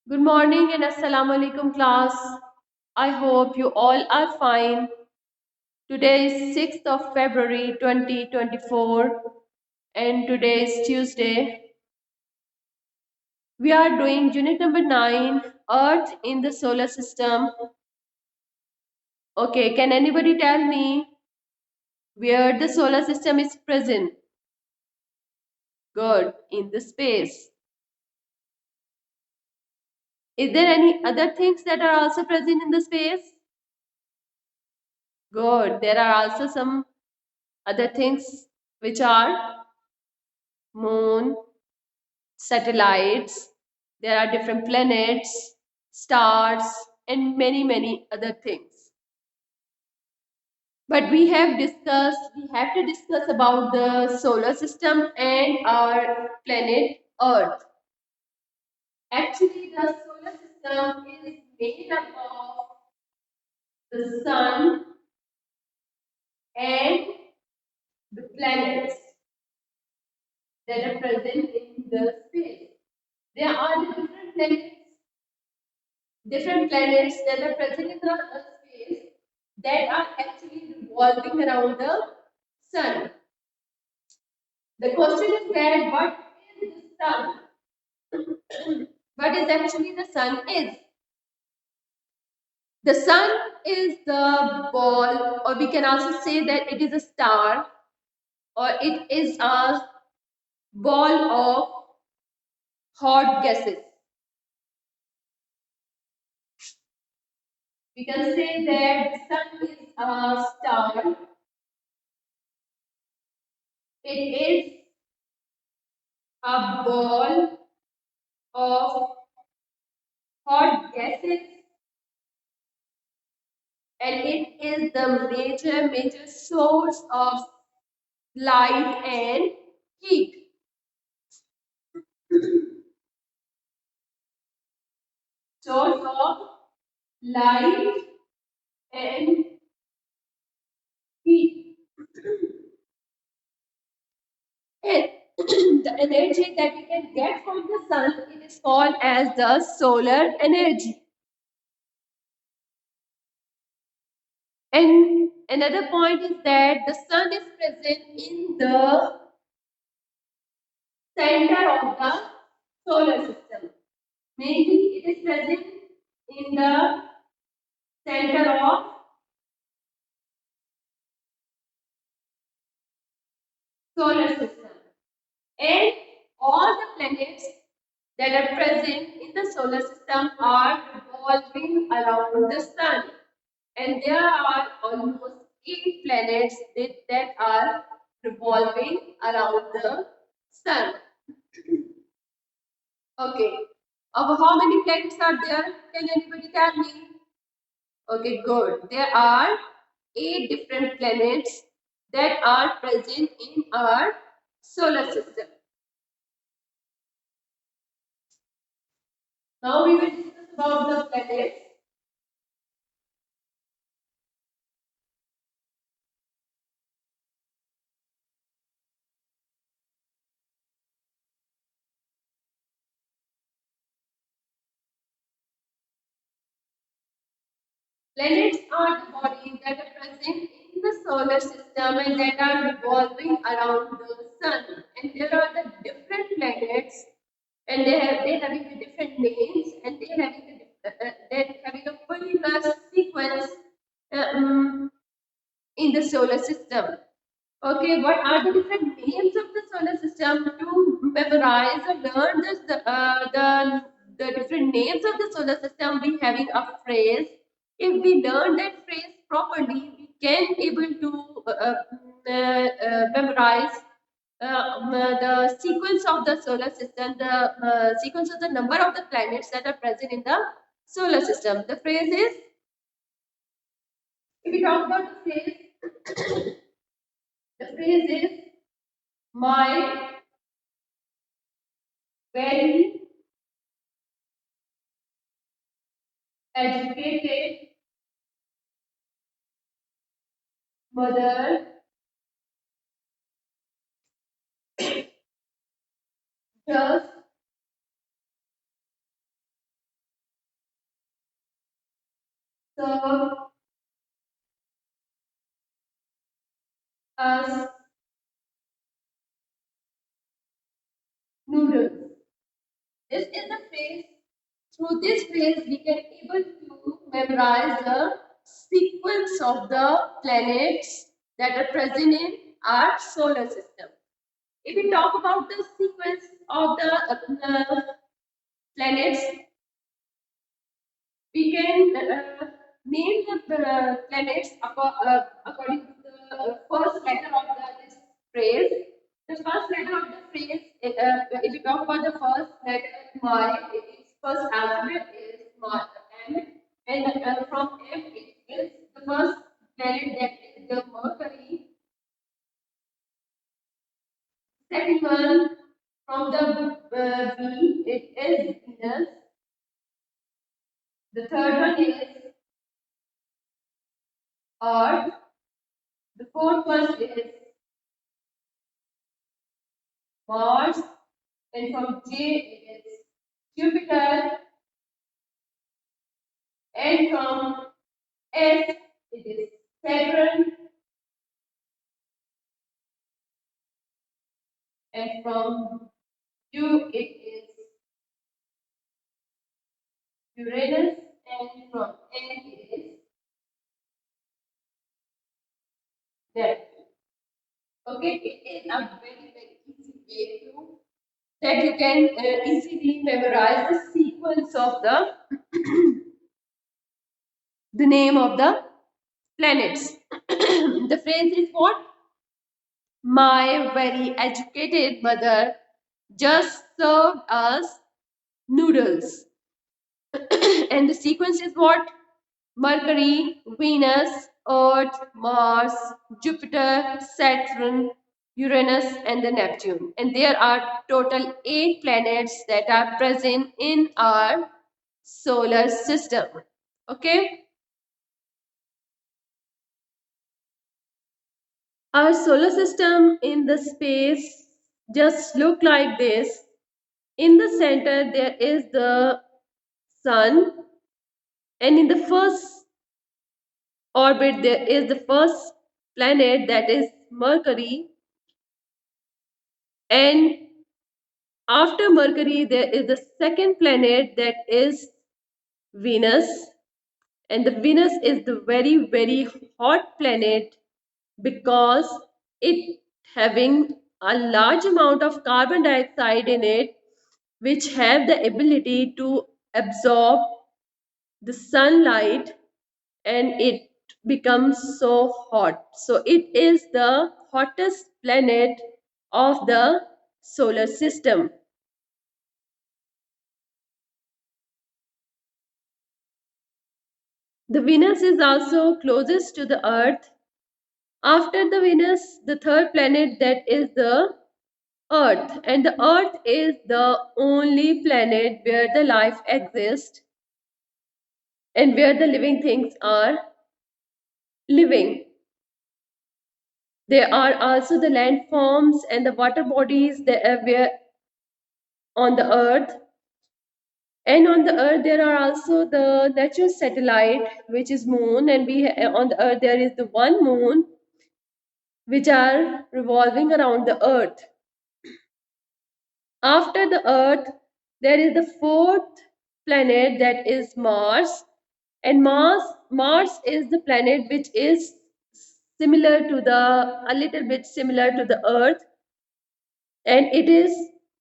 Good morning and Assalamu alaikum class. I hope you all are fine. Today is 6th of February 2024 and today is Tuesday. We are doing unit number 9, Earth in the solar system. Okay, can anybody tell me where the solar system is present? Good, in the space. Is there any other things that are also present in the space? Good, there are also some other things which are moon, satellites, there are different planets, stars, and many other things. But we have to discuss about the solar system and our planet Earth. Actually, the solar system is made up of the sun and the planets that are present in the space. There are different planets that are present in the space that are actually revolving around the sun. The question is that what is the sun? What is actually the sun is? The sun is the ball, or we can also say that it is a star, or it is a ball of hot gases. We can say that the sun is a star. It is a ball of hot gases, and it is the major source of light and heat. Source of light and heat. And the energy that we can get from the sun, it is called as the solar energy. And another point is that the sun is present in the center of the solar system. Mainly it is present in the center of solar system. And all the planets that are present in the solar system are revolving around the sun. And there are almost 8 planets that are revolving around the sun. Okay. How many planets are there? Can anybody tell me? Okay, good. There are 8 different planets that are present in our solar system. Now we will discuss about the planets. Planets are the bodies that are present in the solar system and that are revolving around the sun. And there are the different planets, and they having the different names, and they having a particular sequence in the solar system. Okay, what are the different names of the solar system? To memorize or learn the different names of the solar system, we having a phrase. If we learn that phrase properly, we can able to memorize the sequence of the solar system, the sequence of the number of the planets that are present in the solar system. The phrase is, if we talk about the phrase is my very educated mother just serve as noodles. This is the phrase. Through this phrase, we can able to memorize the sequence of the planets that are present in our solar system. If we talk about the sequence of the planets, we can name the planets according to the first letter of this phrase. The first letter of the phrase, if you talk about the first letter, my, its first alphabet is my, M, and from M it is the first planet that is the Mercury. Second one from the V, it is Venus. The third one is Earth. The fourth one is Mars, and from J it is Jupiter, and from S it is Saturn, and from U it is Uranus, and from N it is Neptune. Okay, it is a very easy way to that you can easily memorize the sequence of the name of the planets. The phrase is what? My very educated mother just served us noodles. And the sequence is what? Mercury, Venus, Earth, Mars, Jupiter, Saturn, Uranus, and the Neptune. And there are total 8 planets that are present in our solar system. Okay? Our solar system in the space just look like this. In the center there is the sun, and in the first orbit there is the first planet, that is Mercury, and after Mercury there is the second planet, that is Venus. And the Venus is the very hot planet because it having a large amount of carbon dioxide in it, which have the ability to absorb the sunlight, and it becomes so hot. So it is the hottest planet of the solar system. The Venus is also closest to the Earth. After the Venus, the third planet, that is the Earth. And the Earth is the only planet where the life exists and where the living things are living. There are also the landforms and the water bodies that are where on the Earth. And on the Earth, there are also the natural satellite, which is Moon, and on the Earth there is the one moon, which are revolving around the Earth. After the Earth, there is the fourth planet, that is Mars, and Mars is the planet which is similar to the a little bit similar to the Earth, and it is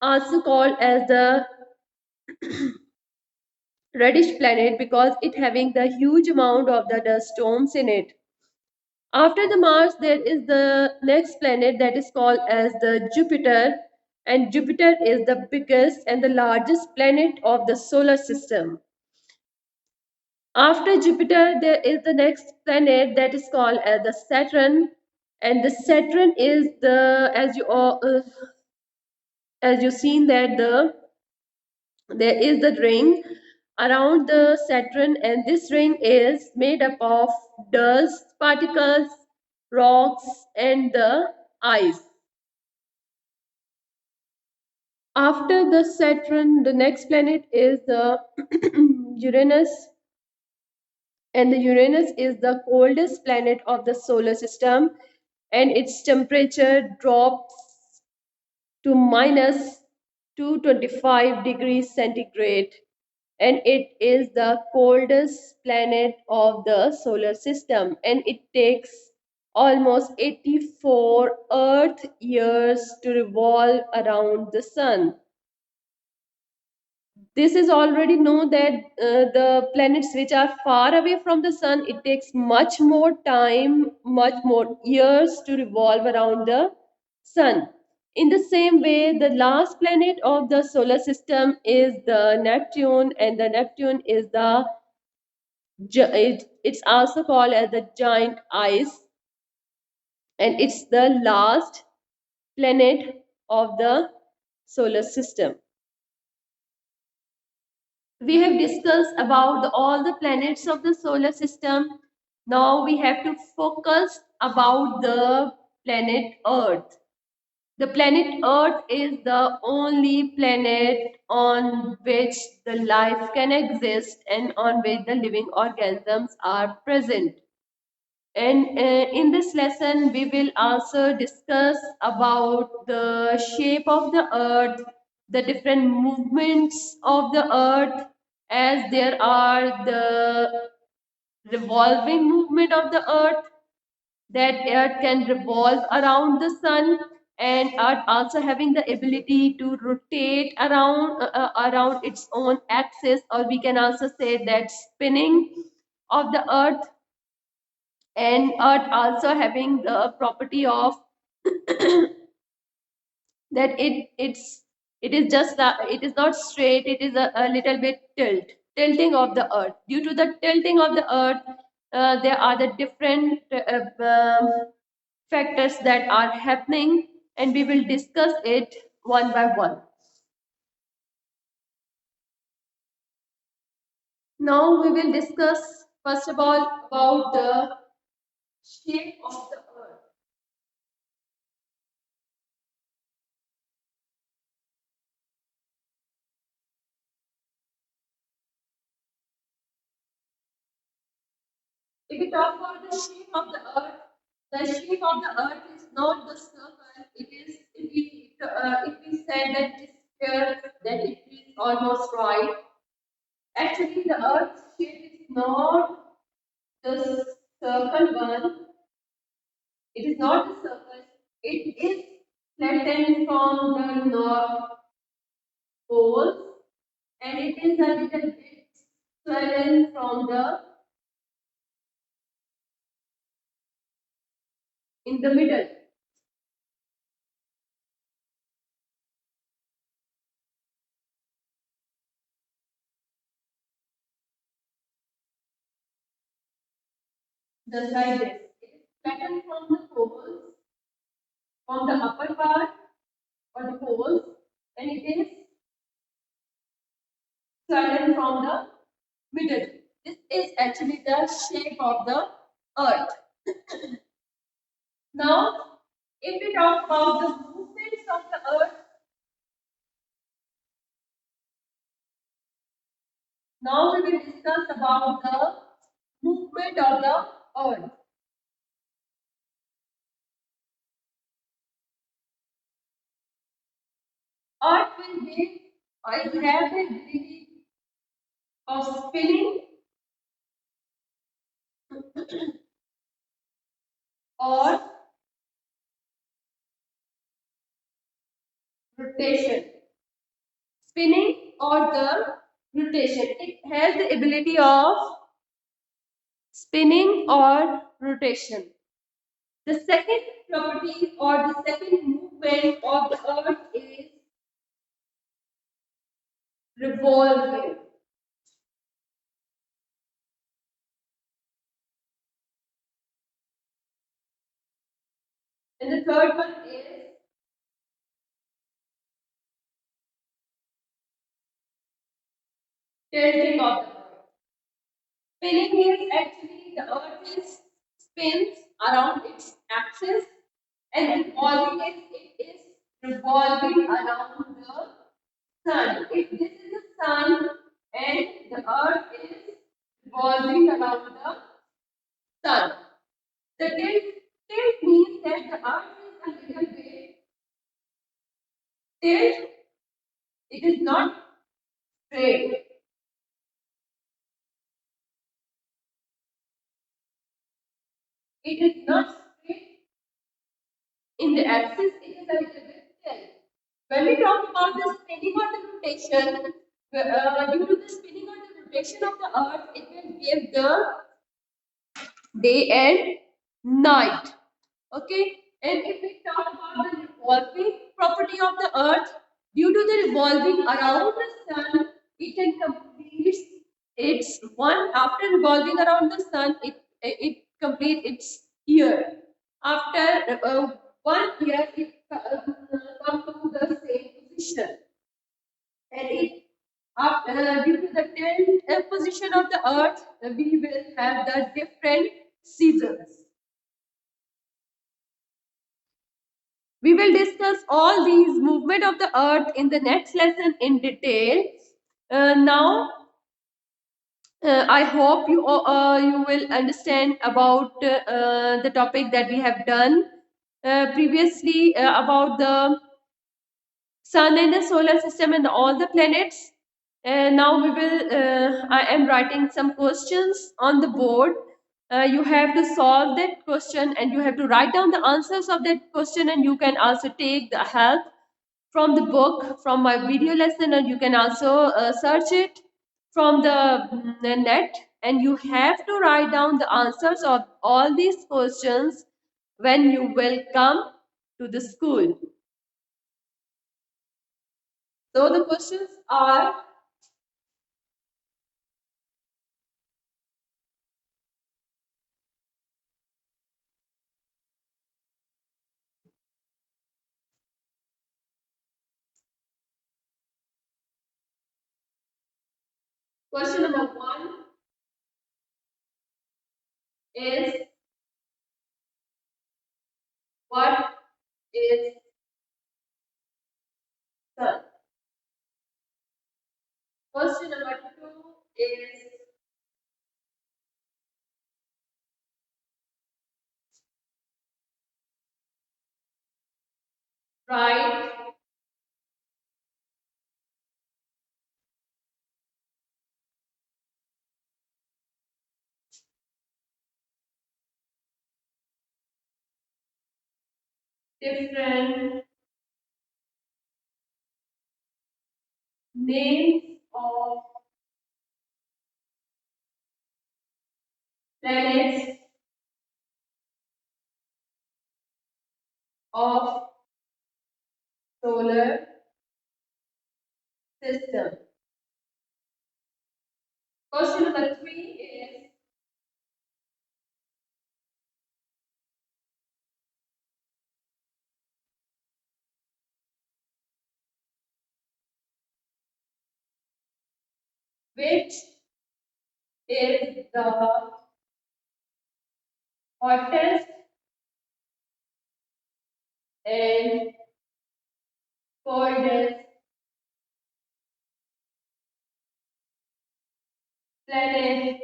also called as the reddish planet because it having the huge amount of the dust storms in it. After the Mars, there is the next planet, that is called as the Jupiter, and Jupiter is the biggest and the largest planet of the solar system. After Jupiter, there is the next planet, that is called as the Saturn, and the Saturn is the, as you seen that there is the ring around the Saturn, and this ring is made up of dust particles, rocks, and the ice. After the Saturn, the next planet is the Uranus, and the Uranus is the coldest planet of the solar system, and its temperature drops to minus 225 degrees centigrade, and it is the coldest planet of the solar system, and it takes almost 84 earth years to revolve around the sun. This is already known that the planets which are far away from the sun, it takes much more time, much more years to revolve around the sun. In the same way, the last planet of the solar system is the Neptune, and the Neptune is it's also called as the giant ice, and it's the last planet of the solar system. We have discussed about all the planets of the solar system. Now we have to focus about the planet Earth. The planet Earth is the only planet on which the life can exist and on which the living organisms are present. And in this lesson, we will also discuss about the shape of the earth, the different movements of the earth, as there are the revolving movement of the earth, that earth can revolve around the sun, and earth also having the ability to rotate around its own axis, or we can also say that spinning of the earth, and earth also having the property of that it is just it is not straight, it is a little bit tilting of the earth. Due to the tilting of the earth, there are the different factors that are happening, and we will discuss it one by one. Now we will discuss first of all about the shape of the earth. If we talk about the shape of the shape of the earth is not the circle. It is if we said that it is sphere, then it is almost right. Actually, the earth's shape is not the circle one. It is not the circle. It is flattened from the north pole, and it is a little bit swollen from the in the middle. Just like this. It is flattened from the poles, from the upper part or the poles, and it is swollen from the middle. This is actually the shape of the earth. Now, if we talk about the movements of the earth, now we will discuss about the movement of the earth. Earth will be or it have the ability of spinning or rotation. Spinning or the rotation. It has the ability of spinning or rotation. The second property or the second movement of the earth is revolving. And the third one is tilting of the earth. Spinning is actually the earth is spins around its axis, and revolving is it is revolving around the sun. If this is the sun and the earth is revolving around the sun. The tilt means that the earth is a little bit tilt. It is not straight. It is not straight in the axis. It is a little bit tilt. When we talk about the spinning or the rotation, due to the spinning or the rotation of the earth, it will give the day and night. Okay, and if we talk about the revolving property of the earth, due to the revolving around the sun, it can complete its one after revolving around the sun, it complete its year. After 1 year, it come to the same position, and it after due to the tilt position of the earth, we will have the different seasons. We will discuss all these movement of the earth in the next lesson in detail. Now, I hope you will understand about the topic that we have done previously about the sun and the solar system and all the planets. Now we will. I am writing some questions on the board. You have to solve that question and you have to write down the answers of that question, and you can also take the help from the book, from my video lesson, and you can also search it from the net, and you have to write down the answers of all these questions when you will come to the school. So the questions are: question number one is, what is sun? Question number two is, write different names of planets of solar system. Question number three is, which is the hottest and coldest planet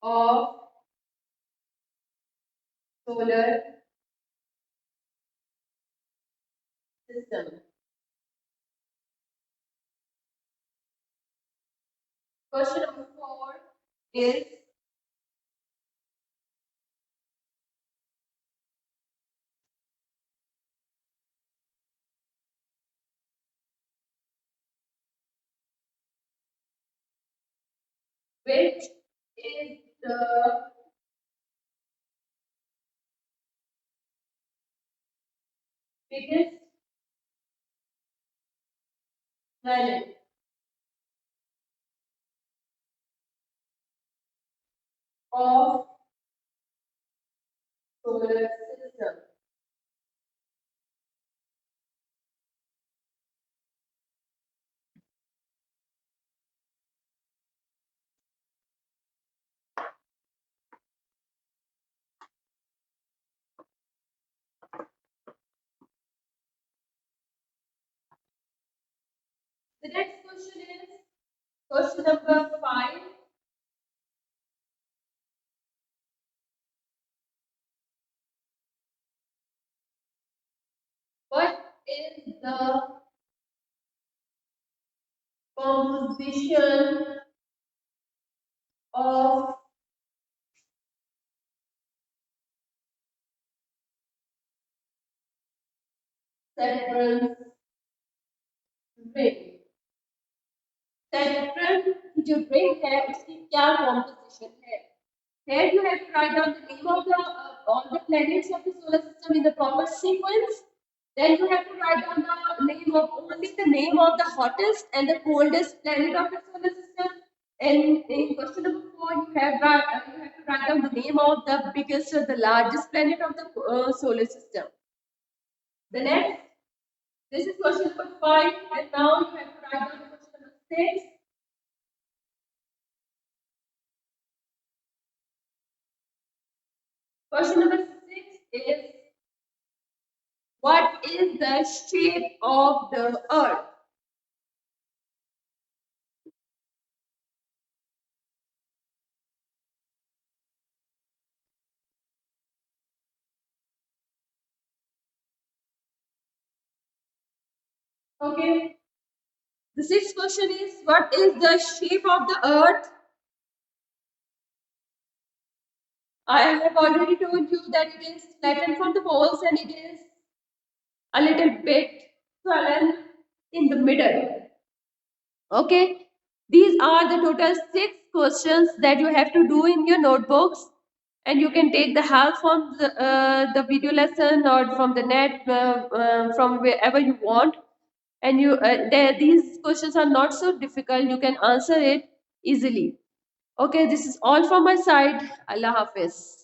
of solar system. Question number four is, which is the biggest planet of solar system. The next question is question number five. the composition of Saturn's ring? Central की जो ring है उसकी क्या composition है? Here you have to write down the name of the all the planets of the solar system in the proper sequence. Then you have to write down the name of only the name of the hottest and the coldest planet of the solar system. And in question number 4, you have to write down the name of the biggest or the largest planet of the solar system. The next, this is question number 5, and now you have to write down question number 6. Question number 6 is, what is the shape of the earth? Okay. The sixth question is, what is the shape of the earth? I have already told you that it is flattened from the poles and it is a little bit swollen in the middle. Okay. These are the total 6 questions that you have to do in your notebooks, and you can take the help from the video lesson or from the net, from wherever you want. And these questions are not so difficult. You can answer it easily. Okay, this is all from my side. Allah Hafiz.